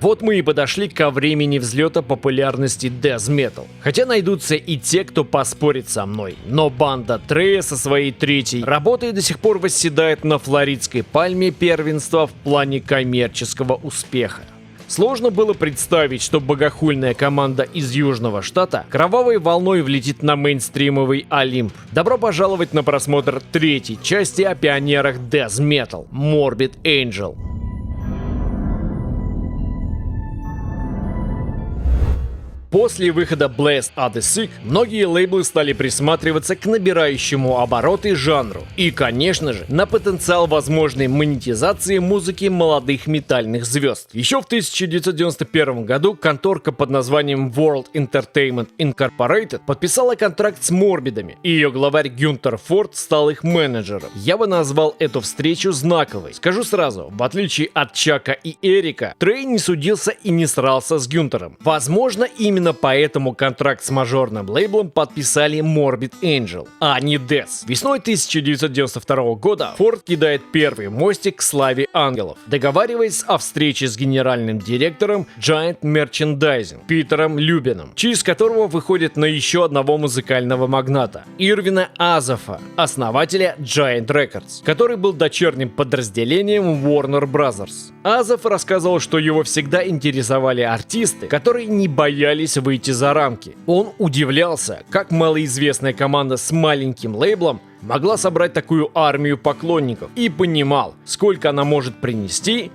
Вот мы и подошли ко времени взлета популярности Death Metal. Хотя найдутся и те, кто поспорит со мной, но банда Трея со своей третьей работой до сих пор восседает на флоридской пальме первенства в плане коммерческого успеха. Сложно было представить, что богохульная команда из Южного штата кровавой волной влетит на мейнстримовый Олимп. Добро пожаловать на просмотр третьей части о пионерах Death Metal — Morbid Angel. После выхода Blessed Are the Sick многие лейблы стали присматриваться к набирающему обороты жанру и, конечно же, на потенциал возможной монетизации музыки молодых метальных звезд. Еще в 1991 году конторка под названием World Entertainment Incorporated подписала контракт с Морбидами, и ее главарь Гюнтер Форд стал их менеджером. Я бы назвал эту встречу знаковой. Скажу сразу, в отличие от Чака и Эрика, Трей не судился и не срался с Гюнтером. Возможно, именно поэтому контракт с мажорным лейблом подписали Morbid Angel, а не Death. Весной 1992 года Форд кидает первый мостик к славе ангелов, договариваясь о встрече с генеральным директором Giant Merchandising Питером Любином, через которого выходит на еще одного музыкального магната — Ирвина Азофа, основателя Giant Records, который был дочерним подразделением Warner Brothers. Азоф рассказывал, что его всегда интересовали артисты, которые не боялись выйти за рамки. Он удивлялся, как малоизвестная команда с маленьким лейблом могла собрать такую армию поклонников, и понимал, сколько она может принести,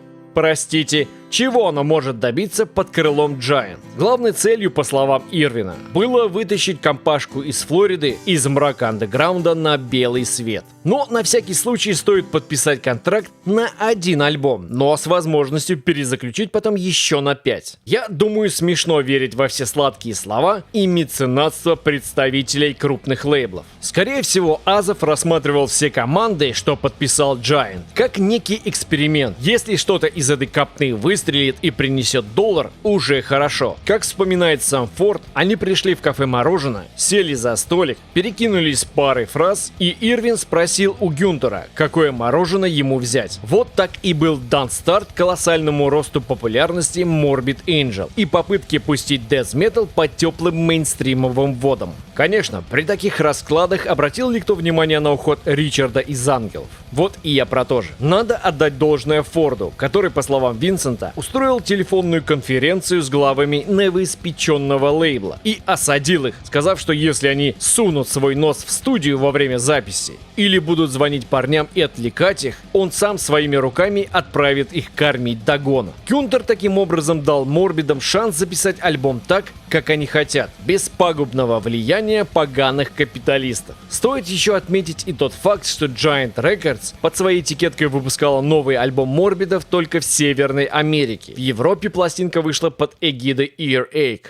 чего она может добиться под крылом Giant. Главной целью, по словам Ирвина, было вытащить компашку из Флориды из мрака андеграунда на белый свет. Но на всякий случай стоит подписать контракт на один альбом, но с возможностью перезаключить потом еще на 5. Я думаю, смешно верить во все сладкие слова и меценатство представителей крупных лейблов. Скорее всего, Азов рассматривал все команды, что подписал Giant, как некий эксперимент. Если что-то из этой копны выстрелит и принесет $1, уже хорошо. Как вспоминает сам Форд, они пришли в кафе «Мороженое», сели за столик, перекинулись парой фраз, и Ирвин спросил у Гюнтера, какое мороженое ему взять. Вот так и был дан старт колоссальному росту популярности Morbid Angel и попытке пустить Death Metal по теплым мейнстримовым водам. Конечно, при таких раскладах обратил ли кто внимание на уход Ричарда из Ангелов? Вот и я про то же. Надо отдать должное Форду, который, по словам Винсента, устроил телефонную конференцию с главами новоиспеченного лейбла и осадил их, сказав, что если они сунут свой нос в студию во время записи или будут звонить парням и отвлекать их, он сам своими руками отправит их кормить догона. Гюнтер таким образом дал Морбидам шанс записать альбом так, как они хотят, без пагубного влияния поганых капиталистов. Стоит еще отметить и тот факт, что Giant Records под своей этикеткой выпускала новый альбом Морбидов только в Северной Америке. В Европе пластинка вышла под эгидой Earache.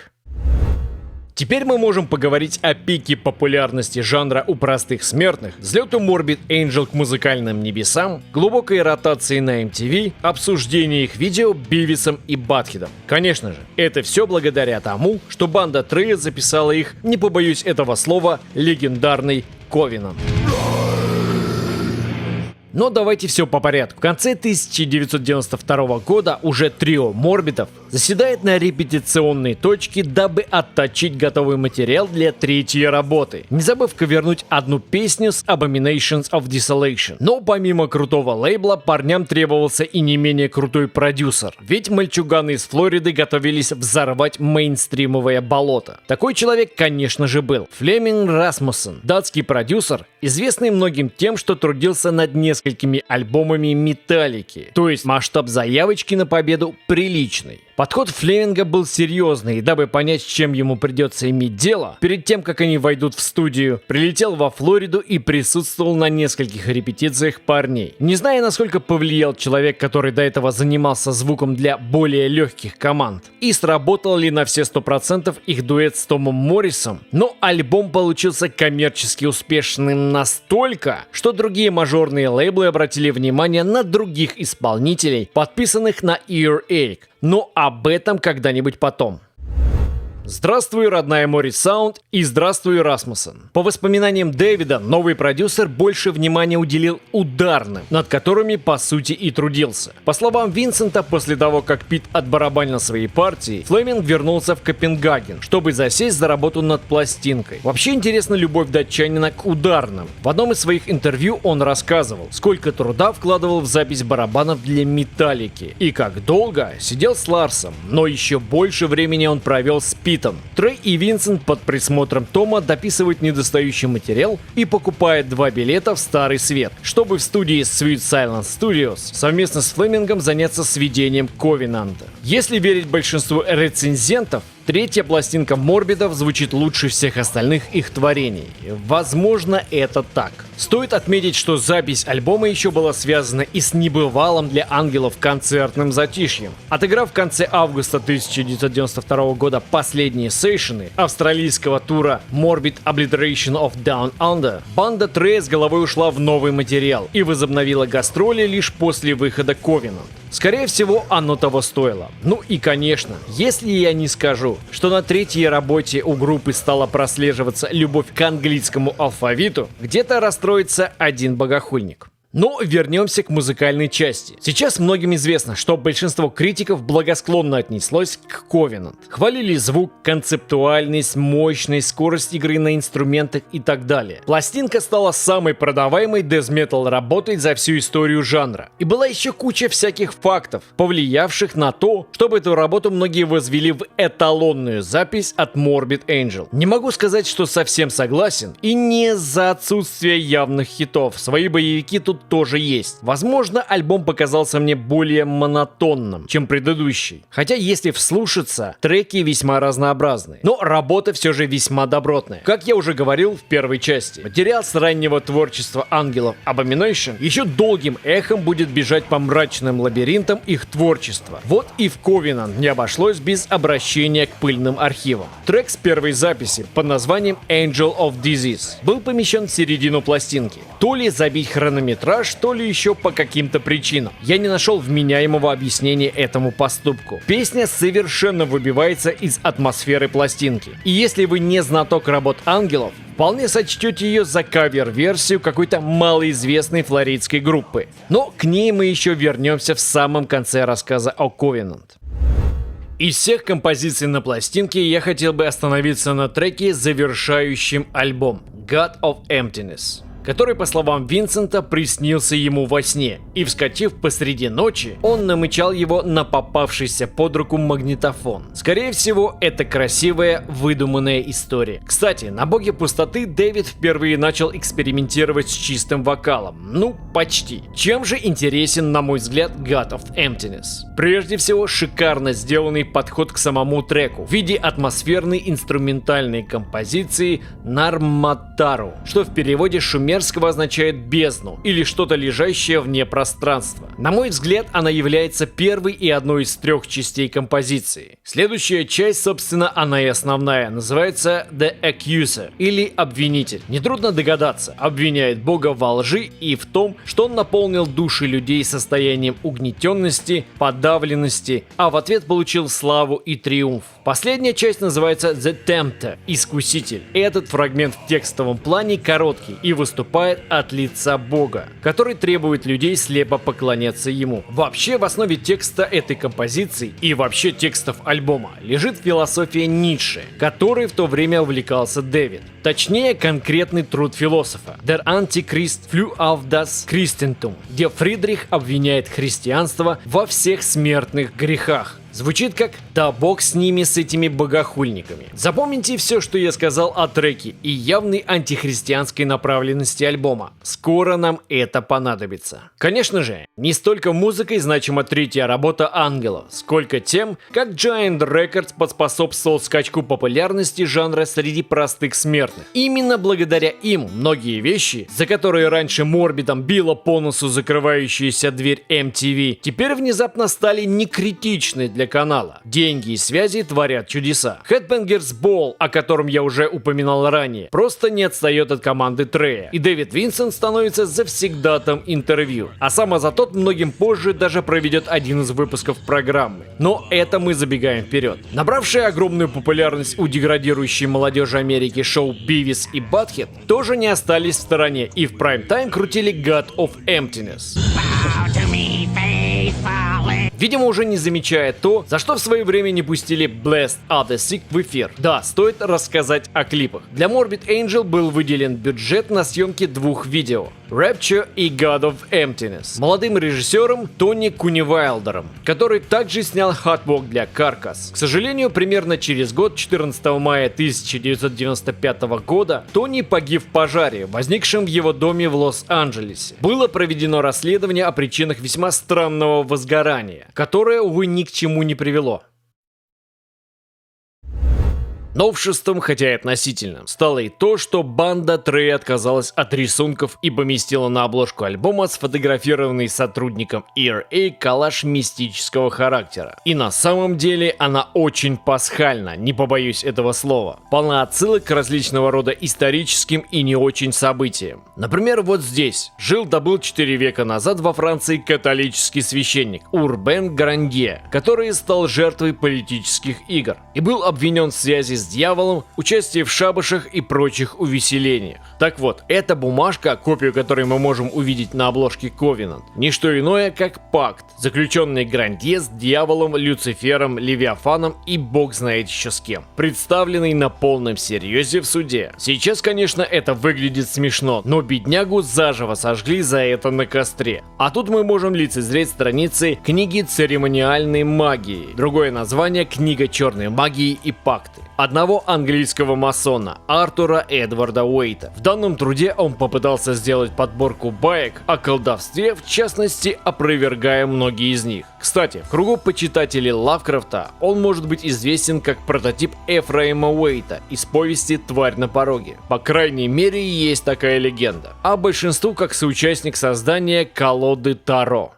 Теперь мы можем поговорить о пике популярности жанра у простых смертных, взлету Morbid Angel к музыкальным небесам, глубокой ротации на MTV, обсуждении их видео Бивисом и Батхедом. Конечно же, это все благодаря тому, что банда Трея записала их, не побоюсь этого слова, легендарный Covenant. Но давайте все по порядку. В конце 1992 года уже трио Морбидов заседает на репетиционной точке, дабы отточить готовый материал для третьей работы, не забыв ковернуть одну песню с Abominations of Desolation. Но помимо крутого лейбла, парням требовался и не менее крутой продюсер, ведь мальчуганы из Флориды готовились взорвать мейнстримовое болото. Такой человек, конечно же, был Флеминг Расмуссен, датский продюсер, известный многим тем, что трудился над несколькими альбомами Металлики, то есть масштаб заявочки на победу приличный. Подход Флеминга был серьезный, и дабы понять, с чем ему придется иметь дело, перед тем, как они войдут в студию, прилетел во Флориду и присутствовал на нескольких репетициях парней. Не зная, насколько повлиял человек, который до этого занимался звуком для более легких команд, и сработал ли на все 100% их дуэт с Томом Моррисом, но альбом получился коммерчески успешным настолько, что другие мажорные лейблы обратили внимание на других исполнителей, подписанных на Earache. Но об этом когда-нибудь потом. Здравствуй, родная Морис Саунд, и здравствуй, Расмуссен. По воспоминаниям Дэвида, новый продюсер больше внимания уделил ударным, над которыми по сути и трудился. По словам Винсента, после того, как Пит отбарабанил свои партии, Флеминг вернулся в Копенгаген, чтобы засесть за работу над пластинкой. Вообще интересна любовь датчанина к ударным. В одном из своих интервью он рассказывал, сколько труда вкладывал в запись барабанов для Металлики и как долго сидел с Ларсом, но еще больше времени он провел с Питом. Трей и Винсент под присмотром Тома дописывают недостающий материал и покупают 2 билета в Старый Свет, чтобы в студии Sweet Silence Studios совместно с Флемингом заняться сведением Ковенанта. Если верить большинству рецензентов, третья пластинка Морбидов звучит лучше всех остальных их творений. Возможно, это так. Стоит отметить, что запись альбома еще была связана и с небывалым для Ангелов концертным затишьем. Отыграв в конце августа 1992 года последние сейшены австралийского тура Morbid Obliteration of Down Under, банда Трея с головой ушла в новый материал и возобновила гастроли лишь после выхода Covenant. Скорее всего, оно того стоило. Ну и конечно, если я не скажу, что на третьей работе у группы стала прослеживаться любовь к английскому алфавиту, где-то расстроится один богохульник. Но вернемся к музыкальной части. Сейчас многим известно, что большинство критиков благосклонно отнеслось к Covenant. Хвалили звук, концептуальность, мощность, скорость игры на инструментах и так далее. Пластинка стала самой продаваемой дэз-метал работой за всю историю жанра. И была еще куча всяких фактов, повлиявших на то, чтобы эту работу многие возвели в эталонную запись от Morbid Angel. Не могу сказать, что совсем согласен, и не за отсутствие явных хитов. Свои боевики тут тоже есть. Возможно, альбом показался мне более монотонным, чем предыдущий. Хотя, если вслушаться, треки весьма разнообразные. Но работа все же весьма добротная. Как я уже говорил в первой части, материал с раннего творчества Ангелов Abomination еще долгим эхом будет бежать по мрачным лабиринтам их творчества. Вот и в Covenant не обошлось без обращения к пыльным архивам. Трек с первой записи под названием Angel of Disease был помещен в середину пластинки. То ли забить хронометраж, то ли еще по каким-то причинам. Я не нашел вменяемого объяснения этому поступку. Песня совершенно выбивается из атмосферы пластинки. И если вы не знаток работ Ангелов, вполне сочтете ее за кавер-версию какой-то малоизвестной флоридской группы. Но к ней мы еще вернемся в самом конце рассказа о Covenant. Из всех композиций на пластинке я хотел бы остановиться на треке, завершающем альбом God of Emptiness, который, по словам Винсента, приснился ему во сне, и, вскочив посреди ночи, он намычал его на попавшийся под руку магнитофон. Скорее всего, это красивая, выдуманная история. Кстати, на Боге Пустоты Дэвид впервые начал экспериментировать с чистым вокалом. Ну, почти. Чем же интересен, на мой взгляд, God of Emptiness? Прежде всего, шикарно сделанный подход к самому треку в виде атмосферной инструментальной композиции Нарматару, что в переводе шумерского означает бездну или что-то лежащее вне пространства. На мой взгляд, она является первой и одной из 3 частей композиции. Следующая часть, собственно, она и основная, называется The Accuser или Обвинитель. Нетрудно догадаться, обвиняет Бога во лжи и в том, что он наполнил души людей состоянием угнетенности, подавленности, а в ответ получил славу и триумф. Последняя часть называется The Tempter, Искуситель. Этот фрагмент в текстовом плане короткий и выступает от лица Бога, который требует людей слепо поклоняться ему. Вообще, в основе текста этой композиции и вообще текстов альбома лежит философия Ницше, которой в то время увлекался Дэвид. Точнее, конкретный труд философа Der Antichrist flew auf das Christentum, где Фридрих обвиняет христианство во всех смертных грехах. Звучит как «да бог с ними, с этими богохульниками». Запомните все, что я сказал о треке и явной антихристианской направленности альбома. Скоро нам это понадобится. Конечно же, не столько музыкой значима третья работа Ангелов, сколько тем, как Giant Records поспособствовал скачку популярности жанра среди простых смертных. Именно благодаря им многие вещи, за которые раньше Морбидом била по носу закрывающаяся дверь MTV, теперь внезапно стали некритичны для для канала. Деньги и связи творят чудеса. Headbangers Ball, о котором я уже упоминал ранее, просто не отстает от команды Трея. И Дэвид Винсент становится завсегдатом интервью. А сам Азатот многим позже даже проведет один из выпусков программы. Но это мы забегаем вперед. Набравшие огромную популярность у деградирующей молодежи Америки шоу Бивис и Батхед тоже не остались в стороне и в прайм-тайм крутили God of Emptiness. Видимо, уже не замечая то, за что в свое время не пустили Blessed Are the Sick в эфир. Да, стоит рассказать о клипах. Для Morbid Angel был выделен бюджет на съемки двух видео: Rapture и God of Emptiness. Молодым режиссером Тони Кунивайлдером, который также снял Hardwalk для Carcass. К сожалению, примерно через год, 14 мая 1995 года, Тони погиб в пожаре, возникшем в его доме в Лос-Анджелесе. Было проведено расследование о причинах весьма странного возгорания, которое, увы, ни к чему не привело. Новшеством, хотя и относительным, стало и то, что банда Трея отказалась от рисунков и поместила на обложку альбома сфотографированный сотрудником ERA коллаж мистического характера. И на самом деле она очень пасхальна, не побоюсь этого слова. Полна отсылок к различного рода историческим и не очень событиям. Например, вот здесь жил-добыл 4 века назад во Франции католический священник Урбен Грандье, который стал жертвой политических игр и был обвинен в связи с дьяволом, участии в шабашах и прочих увеселениях. Так вот, эта бумажка, копию которой мы можем увидеть на обложке Covenant, не что иное, как пакт, заключенный Грандье с дьяволом, Люцифером, Левиафаном и бог знает еще с кем, представленный на полном серьезе в суде. Сейчас, конечно, это выглядит смешно, но беднягу заживо сожгли за это на костре. А тут мы можем лицезреть страницы книги церемониальной магии, другое название — книга черной магии и пакты, одного английского масона Артура Эдварда Уэйта. В данном труде он попытался сделать подборку баек о колдовстве, в частности, опровергая многие из них. Кстати, в кругу почитателей Лавкрафта он может быть известен как прототип Эфраима Уэйта из повести «Тварь на пороге». По крайней мере, есть такая легенда. А большинству как соучастник создания колоды Таро.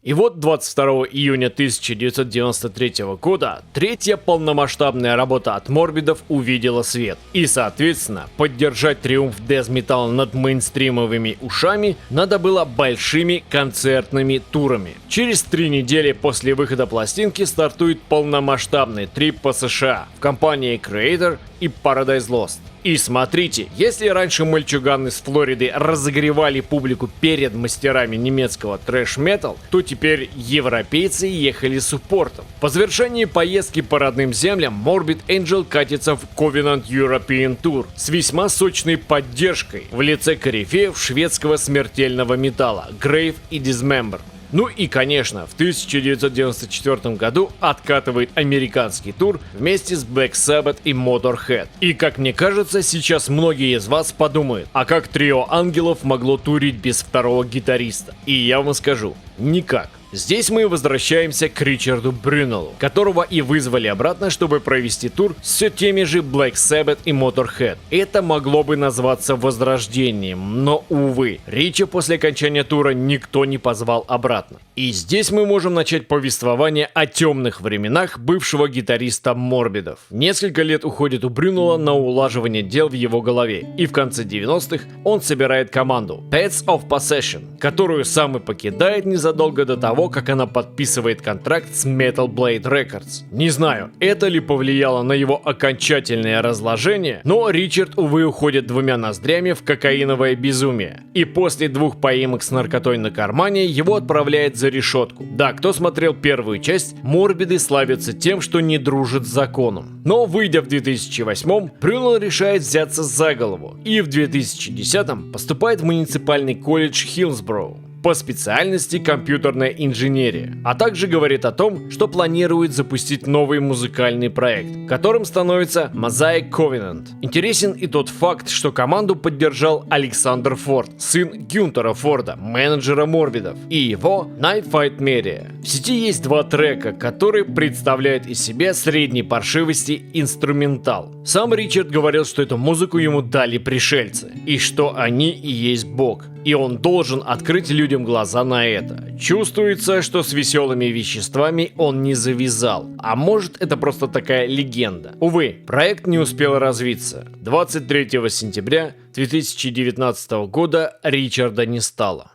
И вот 22 июня 1993 года третья полномасштабная работа от Морбидов увидела свет. И, соответственно, поддержать триумф дэз-металла над мейнстримовыми ушами надо было большими концертными турами. Через 3 недели после выхода пластинки стартует полномасштабный трип по США в компании Creator и Paradise Lost. И смотрите, если раньше мальчуганы из Флориды разогревали публику перед мастерами немецкого трэш-метал, то теперь европейцы ехали с суппортом. По завершении поездки по родным землям Morbid Angel катится в Covenant European Tour с весьма сочной поддержкой в лице корифеев шведского смертельного металла Grave и Dismember. Ну и, конечно, в 1994 году откатывает американский тур вместе с Black Sabbath и Motorhead. И, как мне кажется, сейчас многие из вас подумают, а как трио ангелов могло турить без второго гитариста? И я вам скажу, никак. Здесь мы возвращаемся к Ричарду Брюнеллу, которого и вызвали обратно, чтобы провести тур с все теми же Black Sabbath и Motorhead. Это могло бы назваться возрождением, но, увы, Рича после окончания тура никто не позвал обратно. И здесь мы можем начать повествование о темных временах бывшего гитариста Морбидов. Несколько лет уходит у Брюнелла на улаживание дел в его голове, и в конце 90-х он собирает команду Pets of Possession, которую сам и покидает незадолго до того, как она подписывает контракт с Metal Blade Records. Не знаю, это ли повлияло на его окончательное разложение, но Ричард, увы, уходит 2 ноздрями в кокаиновое безумие. И после 2 поимок с наркотой на кармане его отправляет за решетку. Да, кто смотрел первую часть, Морбиды славятся тем, что не дружат с законом. Но выйдя в 2008-м, Брюнелл решает взяться за голову и в 2010-м поступает в муниципальный колледж Хиллсброу по специальности компьютерная инженерия, а также говорит о том, что планирует запустить новый музыкальный проект, которым становится Mosaic Covenant. Интересен и тот факт, что команду поддержал Александр Форд, сын Гюнтера Форда, менеджера Морбидов, и его Night Fight Media. В сети есть 2 трека, которые представляют из себя средней паршивости инструментал. Сам Ричард говорил, что эту музыку ему дали пришельцы, и что они и есть Бог. и он должен открыть людям глаза на это. Чувствуется, что с веселыми веществами он не завязал, а может это просто такая легенда. Увы, проект не успел развиться. 23 сентября 2019 года Ричарда не стало.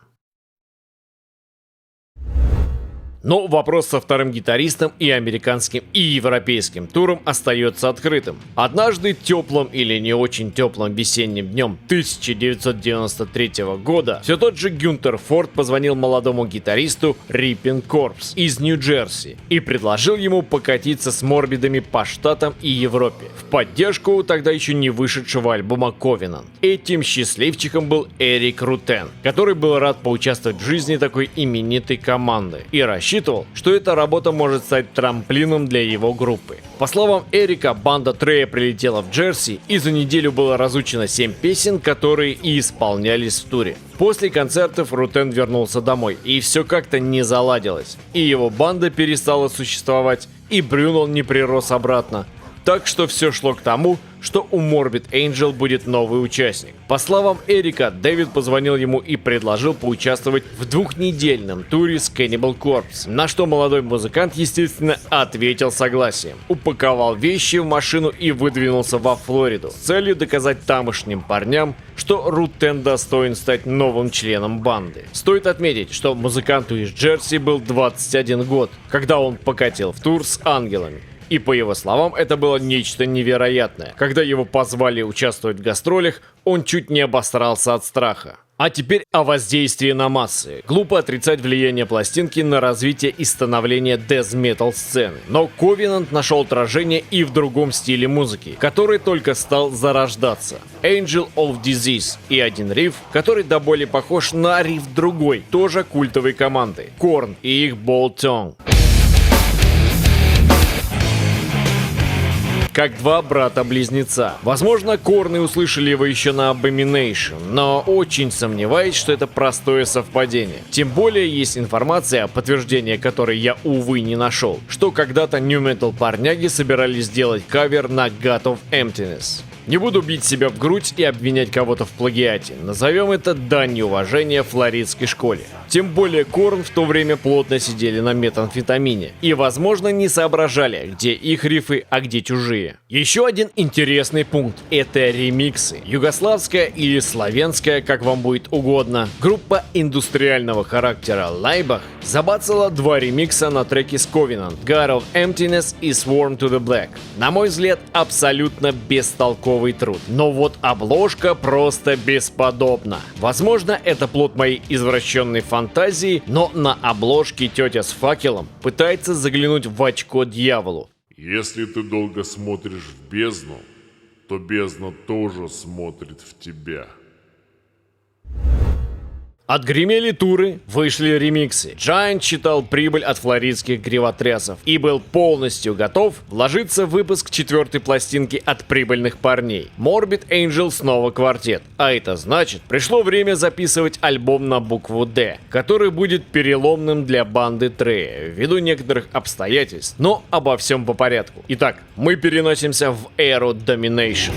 Но вопрос со вторым гитаристом и американским, и европейским туром остается открытым. Однажды теплым или не очень теплым весенним днем 1993 года все тот же Гюнтер Форд позвонил молодому гитаристу Ripping Corpse из Нью-Джерси и предложил ему покатиться с Морбидами по Штатам и Европе в поддержку тогда еще не вышедшего альбома Covenant. Этим счастливчиком был Эрик Рутен, который был рад поучаствовать в жизни такой именитой команды и рассчитывал, что эта работа может стать трамплином для его группы. По словам Эрика, банда Трея прилетела в Джерси, и за неделю было разучено 7 песен, которые и исполнялись в туре. После концертов Рутен вернулся домой, и все как-то не заладилось. И его банда перестала существовать, и Брюнел не прирос обратно. Так что все шло к тому, что у Morbid Angel будет новый участник. По словам Эрика, Дэвид позвонил ему и предложил поучаствовать в двухнедельном туре с Cannibal Corpse, на что молодой музыкант, естественно, ответил согласием. Упаковал вещи в машину и выдвинулся во Флориду с целью доказать тамошним парням, что Рутен достоин стать новым членом банды. Стоит отметить, что музыканту из Джерси был 21 год, когда он покатил в тур с Ангелами. И по его словам, это было нечто невероятное. Когда его позвали участвовать в гастролях, он чуть не обосрался от страха. А теперь о воздействии на массы. Глупо отрицать влияние пластинки на развитие и становление дэз-метал сцены. Но Covenant нашел отражение и в другом стиле музыки, который только стал зарождаться. Angel of Disease и один риф, который до боли похож на риф другой, тоже культовой команды. Korn и их Bolt Tongue. Как два брата-близнеца. Возможно, Корны услышали его еще на Abomination, но очень сомневаюсь, что это простое совпадение. Тем более есть информация, подтверждение которой я, увы, не нашел, что когда-то New Metal парняги собирались сделать кавер на God of Emptiness. Не буду бить себя в грудь и обвинять кого-то в плагиате. Назовем это данью уважения флоридской школе. Тем более Корн в то время плотно сидели на метамфетамине и, возможно, не соображали, где их рифы, а где чужие. Еще один интересный пункт – это ремиксы. Югославская или славянская, как вам будет угодно, группа индустриального характера Лайбах забацала 2 ремикса на треки с Covenant, God of Emptiness и Swarm to the Black. На мой взгляд, абсолютно бестолковый труд. Но вот обложка просто бесподобна. Возможно, это плод моей извращенной фантазии, но на обложке тетя с факелом пытается заглянуть в очко дьяволу. Если ты долго смотришь в бездну, то бездна тоже смотрит в тебя. Отгремели туры, вышли ремиксы. Giant считал прибыль от флоридских гривотрясов и был полностью готов вложиться в выпуск 4-й пластинки от прибыльных парней. Morbid Angel снова квартет. А это значит, пришло время записывать альбом на букву D, который будет переломным для банды Трея, ввиду некоторых обстоятельств. Но обо всем по порядку. Итак, мы переносимся в эру Domination.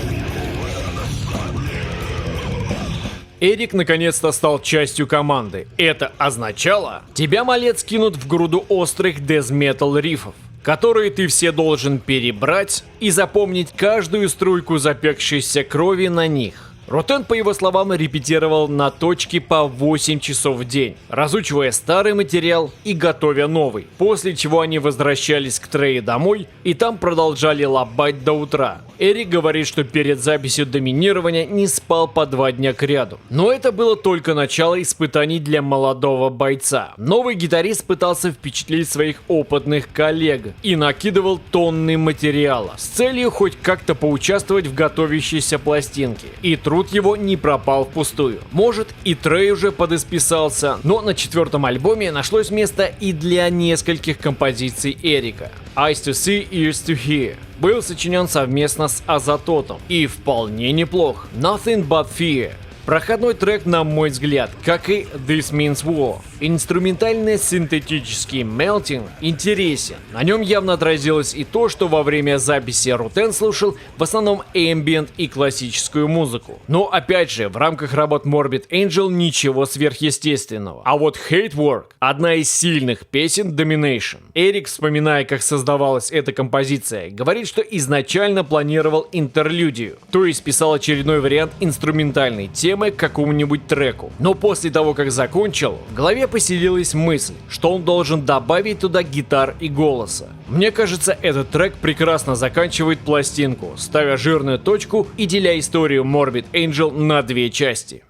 Эрик наконец-то стал частью команды. Это означало, тебя, малец, кинут в груду острых дэз-метал рифов, которые ты все должен перебрать и запомнить каждую струйку запекшейся крови на них. Рутен, по его словам, репетировал на точке по 8 часов в день, разучивая старый материал и готовя новый, после чего они возвращались к Трею домой и там продолжали лобать до утра. Эрик говорит, что перед записью доминирования не спал по 2 дня кряду. Но это было только начало испытаний для молодого бойца. Новый гитарист пытался впечатлить своих опытных коллег и накидывал тонны материала с целью хоть как-то поучаствовать в готовящейся пластинке. И труд его не пропал впустую. Может, и Трей уже подисписался, но на 4-м альбоме нашлось место и для нескольких композиций Эрика. Eyes to See, Ears to Hear был сочинен совместно с Азатотом и вполне неплох. Nothing But Fear Проходной трек, на мой взгляд, как и This Means War. Инструментально-синтетический Melting интересен. На нем явно отразилось и то, что во время записи Рутен слушал в основном ambient и классическую музыку. Но опять же, в рамках работ Morbid Angel ничего сверхъестественного. А вот Hate Work — одна из сильных песен Domination. Эрик, вспоминая, как создавалась эта композиция, говорит, что изначально планировал интерлюдию, то есть писал очередной вариант инструментальной темы к какому-нибудь треку. Но после того, как закончил, в голове поселилась мысль, что он должен добавить туда гитар и голоса. Мне кажется, этот трек прекрасно заканчивает пластинку, ставя жирную точку и деля историю Morbid Angel на две части.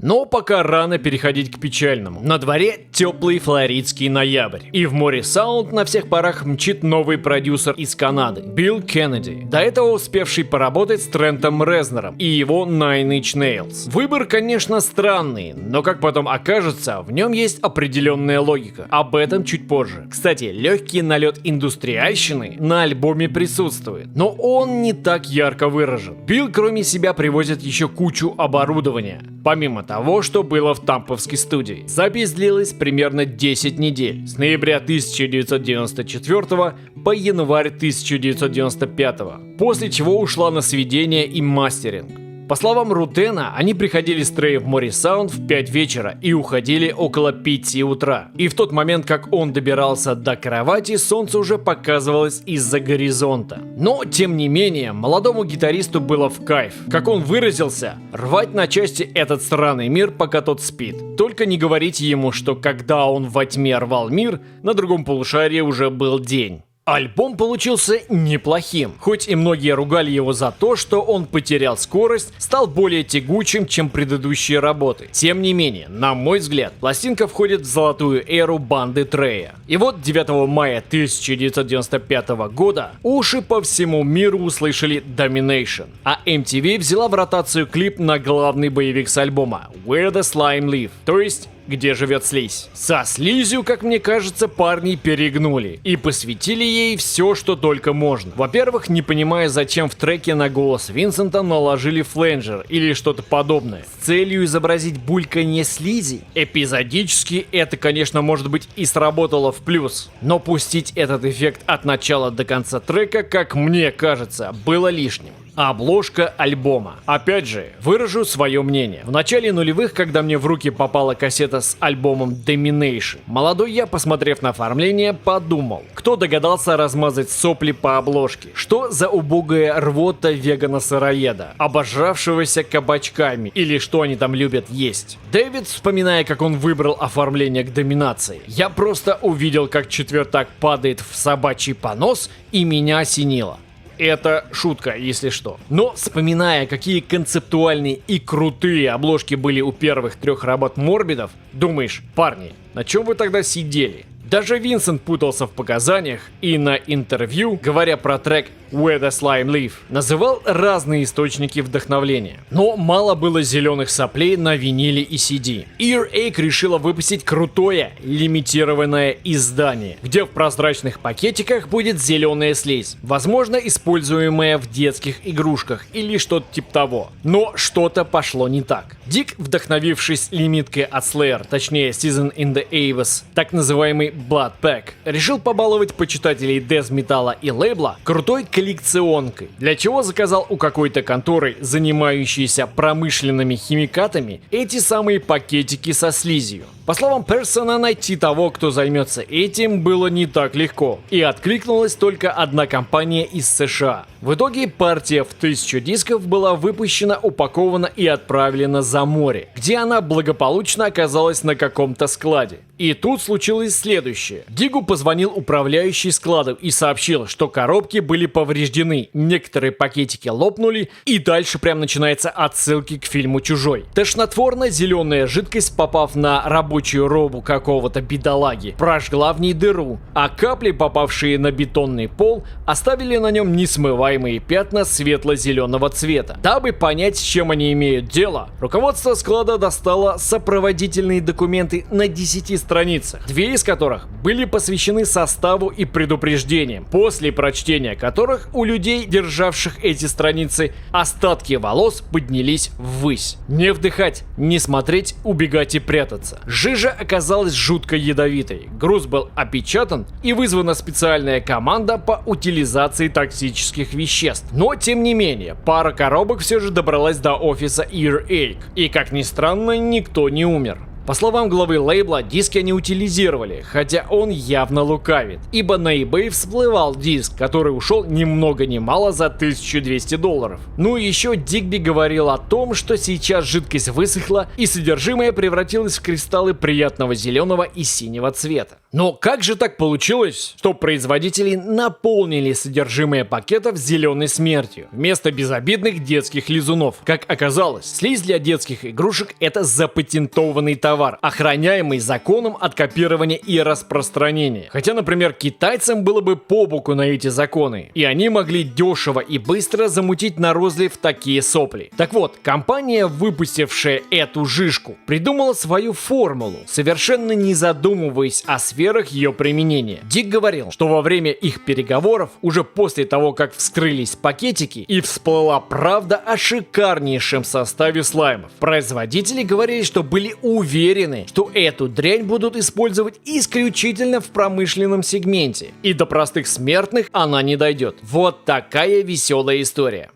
Но пока рано переходить к печальному. На дворе теплый флоридский ноябрь. И в море Саунд на всех парах мчит новый продюсер из Канады, Билл Кеннеди, до этого успевший поработать с Трентом Резнором и его Nine Inch Nails. Выбор, конечно, странный, но как потом окажется, в нем есть определенная логика. Об этом чуть позже. Кстати, легкий налет индустриальщины на альбоме присутствует, но он не так ярко выражен. Билл кроме себя привозит еще кучу оборудования. Помимо того, что было в тамповской студии. Запись длилась примерно 10 недель, с ноября 1994 по январь 1995, после чего ушла на сведение и мастеринг. По словам Рутена, они приходили с Трей в море Саунд в 5 вечера и уходили около 5 утра. И в тот момент, как он добирался до кровати, солнце уже показывалось из-за горизонта. Но, тем не менее, молодому гитаристу было в кайф. Как он выразился, рвать на части этот странный мир, пока тот спит. Только не говорите ему, что когда он во тьме рвал мир, на другом полушарии уже был день. Альбом получился неплохим, хоть и многие ругали его за то, что он потерял скорость, стал более тягучим, чем предыдущие работы. Тем не менее, на мой взгляд, пластинка входит в золотую эру банды Трея. И вот 9 мая 1995 года уши по всему миру услышали Domination, а MTV взяла в ротацию клип на главный боевик с альбома Where the Slime Live, то есть «Где живет слизь». Со слизью, как мне кажется, парни перегнули и посвятили ей все, что только можно. Во-первых, не понимая, зачем в треке на голос Винсента наложили фленджер или что-то подобное, с целью изобразить бульканье слизи. Эпизодически это, конечно, может быть и сработало в плюс, но пустить этот эффект от начала до конца трека, как мне кажется, было лишним. Обложка альбома. Опять же, выражу свое мнение. В начале нулевых, когда мне в руки попала кассета с альбомом Domination, молодой я, посмотрев на оформление, подумал, кто догадался размазать сопли по обложке? Что за убогая рвота вегана-сыроеда, обожравшегося кабачками, или что они там любят есть? Дэвид, вспоминая, как он выбрал оформление к Доминации, я просто увидел, как четвертак падает в собачий понос, и меня осенило. Это шутка, если что. Но, вспоминая, какие концептуальные и крутые обложки были у первых 3 работ Морбидов, думаешь, парни, на чем вы тогда сидели? Даже Винсент путался в показаниях и на интервью, говоря про трек Where the Slime Live, называл разные источники вдохновления. Но мало было зеленых соплей на виниле и CD. Earache решила выпустить крутое лимитированное издание, где в прозрачных пакетиках будет зеленая слизь, возможно, используемая в детских игрушках или что-то типа того. Но что-то пошло не так. Дик, вдохновившись лимиткой от Slayer, точнее Season in the Abyss, так называемый Blood Pack, решил побаловать почитателей дез-металла и лейбла крутой коллекционкой, для чего заказал у какой-то конторы, занимающейся промышленными химикатами, эти самые пакетики со слизью. По словам Персона, найти того, кто займется этим, было не так легко, и откликнулась только одна компания из США. В итоге партия в 1000 дисков была выпущена, упакована и отправлена за море, где она благополучно оказалась на каком-то складе. И тут случилось следующее. Дигу позвонил управляющий складом и сообщил, что коробки были повреждены, некоторые пакетики лопнули, и дальше прям начинается отсылки к фильму «Чужой». Тошнотворно-зеленая жидкость, попав на рабочую робу какого-то бедолаги, прожгла в ней дыру, а капли, попавшие на бетонный пол, оставили на нем несмываемые пятна светло-зеленого цвета. Дабы понять, с чем они имеют дело, руководство склада достало сопроводительные документы на 10 страницах, 2 из которых были посвящены составу и предупреждениям, после прочтения которых у людей, державших эти страницы, остатки волос поднялись ввысь. Не вдыхать, не смотреть, убегать и прятаться. Жижа оказалась жутко ядовитой, груз был опечатан и вызвана специальная команда по утилизации токсических веществ. Но тем не менее, пара коробок все же добралась до офиса Earache, и как ни странно, никто не умер. По словам главы лейбла, диски они утилизировали, хотя он явно лукавит, ибо на eBay всплывал диск, который ушел ни много ни мало за $1200. Ну и еще Дигби говорил о том, что сейчас жидкость высохла и содержимое превратилось в кристаллы приятного зеленого и синего цвета. Но как же так получилось, что производители наполнили содержимое пакетов зеленой смертью вместо безобидных детских лизунов? Как оказалось, слизь для детских игрушек — это запатентованный товар, охраняемый законом от копирования и распространения. Хотя, например, китайцам было бы по боку на эти законы, и они могли дешево и быстро замутить на розлив такие сопли. Так вот, компания, выпустившая эту жижку, придумала свою формулу, совершенно не задумываясь о сферах ее применения. Дик говорил, что во время их переговоров, уже после того, как вскрылись пакетики и всплыла правда о шикарнейшем составе слаймов, производители говорили, что были уверены, что эту дрянь будут использовать исключительно в промышленном сегменте, и до простых смертных она не дойдет. Вот такая веселая история.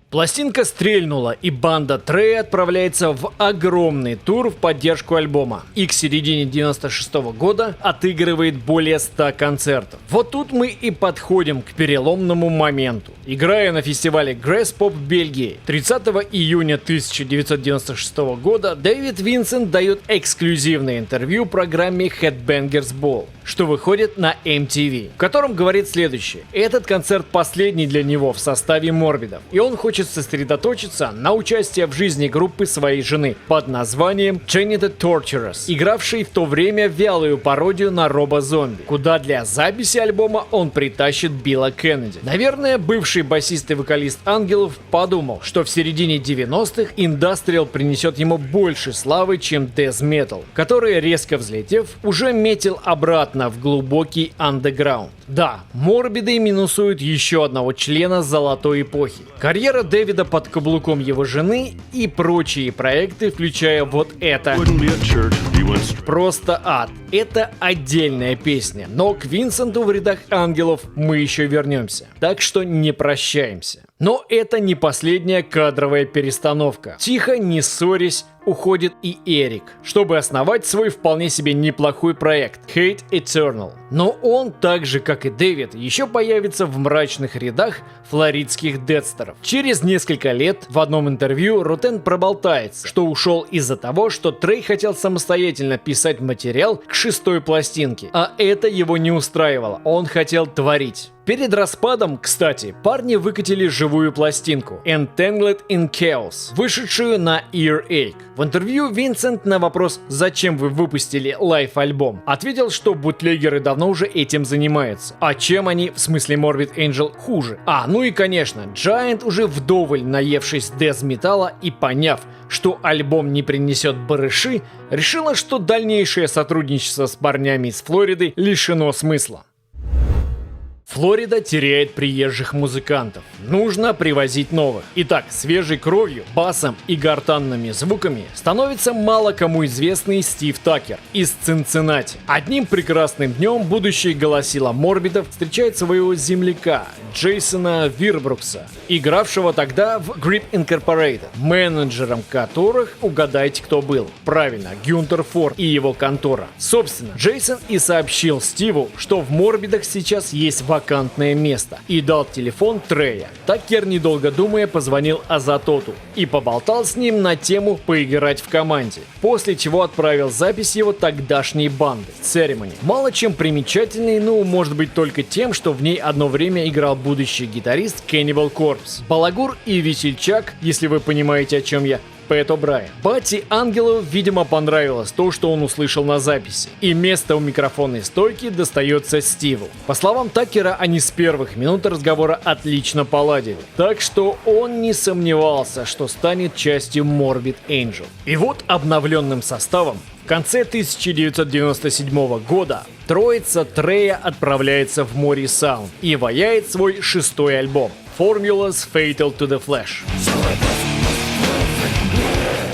Пластинка стрельнула, и банда Трея отправляется в огромный тур в поддержку альбома. И к середине 96 года отыгрывает более 100 концертов. Вот тут мы и подходим к переломному моменту. Играя на фестивале Graspop в Бельгии 30 июня 1996 года, Дэвид Винсент дает эксклюзивное интервью программе Headbangers Ball, что выходит на MTV, в котором говорит следующее. Этот концерт последний для него в составе Морбидов, и он хочет сосредоточиться на участии в жизни группы своей жены под названием Jenny the Torturous, игравшей в то время вялую пародию на Роба Зомби, куда для записи альбома он притащит Билла Кеннеди. Наверное, бывший басист и вокалист Ангелов подумал, что в середине 90-х индастриал принесет ему больше славы, чем Death Metal, который, резко взлетев, уже метил обратно в глубокий андеграунд. Да, Морбиды минусуют еще одного члена золотой эпохи. Карьера Дэвида под каблуком его жены и прочие проекты, включая вот это. Просто ад. Это отдельная песня, но к Винсенту в рядах Ангелов мы еще вернемся. Так что не прощаемся. Но это не последняя кадровая перестановка. Тихо, не ссорясь, уходит и Эрик, чтобы основать свой вполне себе неплохой проект Hate Eternal. Но он, так же как и Дэвид, еще появится в мрачных рядах флоридских дедстеров. Через несколько лет в одном интервью Ротен проболтается, что ушел из-за того, что Трей хотел самостоятельно писать материал к 6-й пластинке, а это его не устраивало, он хотел творить. Перед распадом, кстати, парни выкатили живую пластинку Entangled in Chaos, вышедшую на Earache. В интервью Винсент на вопрос, зачем вы выпустили лайв-альбом, ответил, что бутлегеры давно уже этим занимаются. А чем они, в смысле Morbid Angel, хуже? Ну и конечно, Giant, уже вдоволь наевшись дэз-металла и поняв, что альбом не принесет барыши, решила, что дальнейшее сотрудничество с парнями из Флориды лишено смысла. Флорида теряет приезжих музыкантов. Нужно привозить новых. Итак, свежей кровью, басом и гортанными звуками становится мало кому известный Стив Такер из Цинциннати. Одним прекрасным днем будущее голосила Морбидов встречает своего земляка Джейсона Вирбрукса, игравшего тогда в Grip Incorporated, менеджером которых, угадайте, кто был. Правильно, Гюнтер Форд и его контора. Собственно, Джейсон и сообщил Стиву, что в Морбидах сейчас есть вакантное место, и дал телефон Трея. Такер, недолго думая, позвонил Азатоту и поболтал с ним на тему поиграть в команде, после чего отправил запись его тогдашней банды Ceremony. Мало чем примечательный, может быть только тем, что в ней одно время играл будущий гитарист Cannibal Corpse, балагур и весельчак, если вы понимаете, о чем я, Пэт О'Брайен. Бати Ангелу, видимо, понравилось то, что он услышал на записи, и место у микрофонной стойки достается Стиву. По словам Такера, они с первых минут разговора отлично поладили, так что он не сомневался, что станет частью Morbid Angel. И вот обновленным составом в конце 1997 года троица Трея отправляется в море Саунд и ваяет свой 6-й альбом Formulas Fatal to the Flash.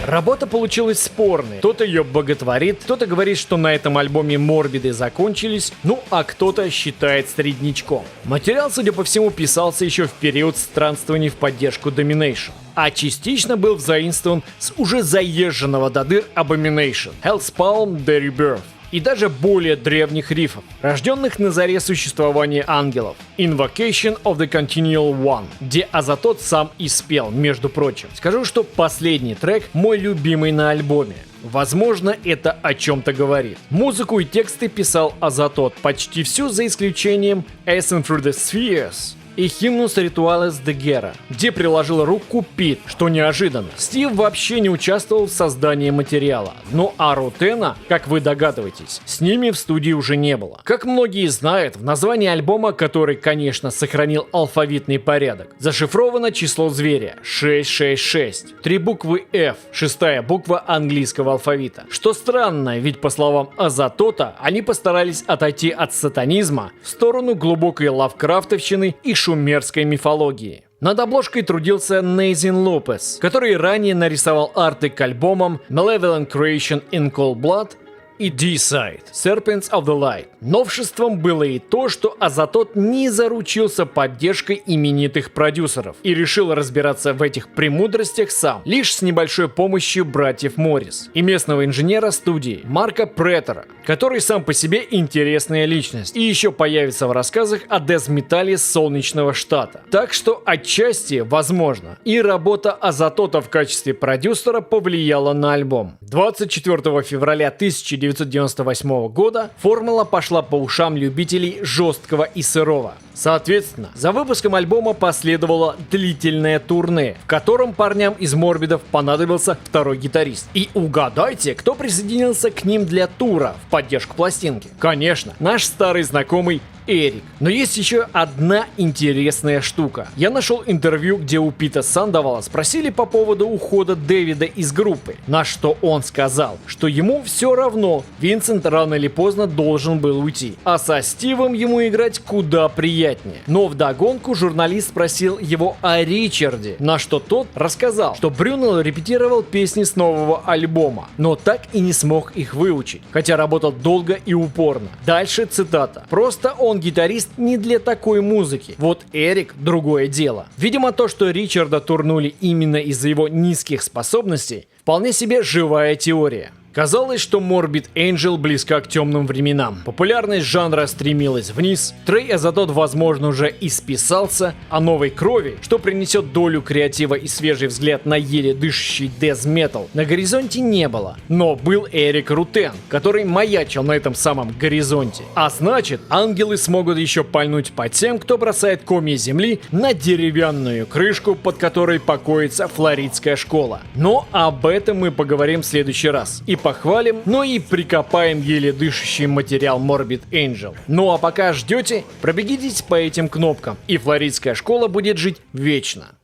Работа получилась спорной. Кто-то ее боготворит, кто-то говорит, что на этом альбоме Морбиды закончились, ну а кто-то считает среднячком. Материал, судя по всему, писался еще в период странствований в поддержку Domination, а частично был взаимствован с уже заезженного до дыр Abomination, Hellspawn The Rebirth и даже более древних рифов, рожденных на заре существования ангелов, Invocation of the Continual One, где Азатот сам и спел, между прочим. Скажу, что последний трек мой любимый на альбоме. Возможно, это о чем-то говорит. Музыку и тексты писал Азатот почти всю, за исключением Ascent Through the Spheres и Hymnus Rituales de Guerra, где приложил руку Пит, что неожиданно. Стив вообще не участвовал в создании материала, но Рутена, как вы догадываетесь, с ними в студии уже не было. Как многие знают, в названии альбома, который, конечно, сохранил алфавитный порядок, зашифровано число зверя 666, 3 буквы F, 6-я буква английского алфавита. Что странно, ведь по словам Азатота, они постарались отойти от сатанизма в сторону глубокой лавкрафтовщины и шумерской мифологии. Над обложкой трудился Нейзин Лопес, который ранее нарисовал арты к альбомам Malevolent Creation in Cold Blood и D-Side Serpents of the Light. Новшеством было и то, что Азатот не заручился поддержкой именитых продюсеров и решил разбираться в этих премудростях сам, лишь с небольшой помощью братьев Моррис и местного инженера студии Марка Претера, который сам по себе интересная личность и еще появится в рассказах о дез-металле Солнечного Штата. Так что отчасти, возможно, и работа Азатота в качестве продюсера повлияла на альбом. 24 февраля 1998 года формула пошла по ушам любителей жесткого и сырого. Соответственно, за выпуском альбома последовало длительное турне, в котором парням из Морбидов понадобился второй гитарист. И угадайте, кто присоединился к ним для тура в поддержку пластинки? Конечно, наш старый знакомый Эрик. Но есть еще одна интересная штука. Я нашел интервью, где у Пита Сандовала спросили по поводу ухода Дэвида из группы, на что он сказал, что ему все равно, Винсент рано или поздно должен был уйти, а со Стивом ему играть куда приятнее. Но вдогонку журналист спросил его о Ричарде, на что тот рассказал, что Брюнелл репетировал песни с нового альбома, но так и не смог их выучить, хотя работал долго и упорно. Дальше цитата. «Просто он гитарист не для такой музыки. Вот Эрик — другое дело». Видимо, то, что Ричарда турнули именно из-за его низких способностей, вполне себе живая теория. Казалось, что Morbid Angel близка к темным временам. Популярность жанра стремилась вниз, Трей Азатот, возможно, уже и списался, а новой крови, что принесет долю креатива и свежий взгляд на еле дышащий дез-метал, на горизонте не было. Но был Эрик Рутен, который маячил на этом самом горизонте. А значит, ангелы смогут еще пальнуть по тем, кто бросает комья земли на деревянную крышку, под которой покоится флоридская школа. Но об этом мы поговорим в следующий раз. И похвалим, но и прикопаем еле дышащий материал Morbid Angel. Ну а пока ждете, пробегитесь по этим кнопкам, и флоридская школа будет жить вечно.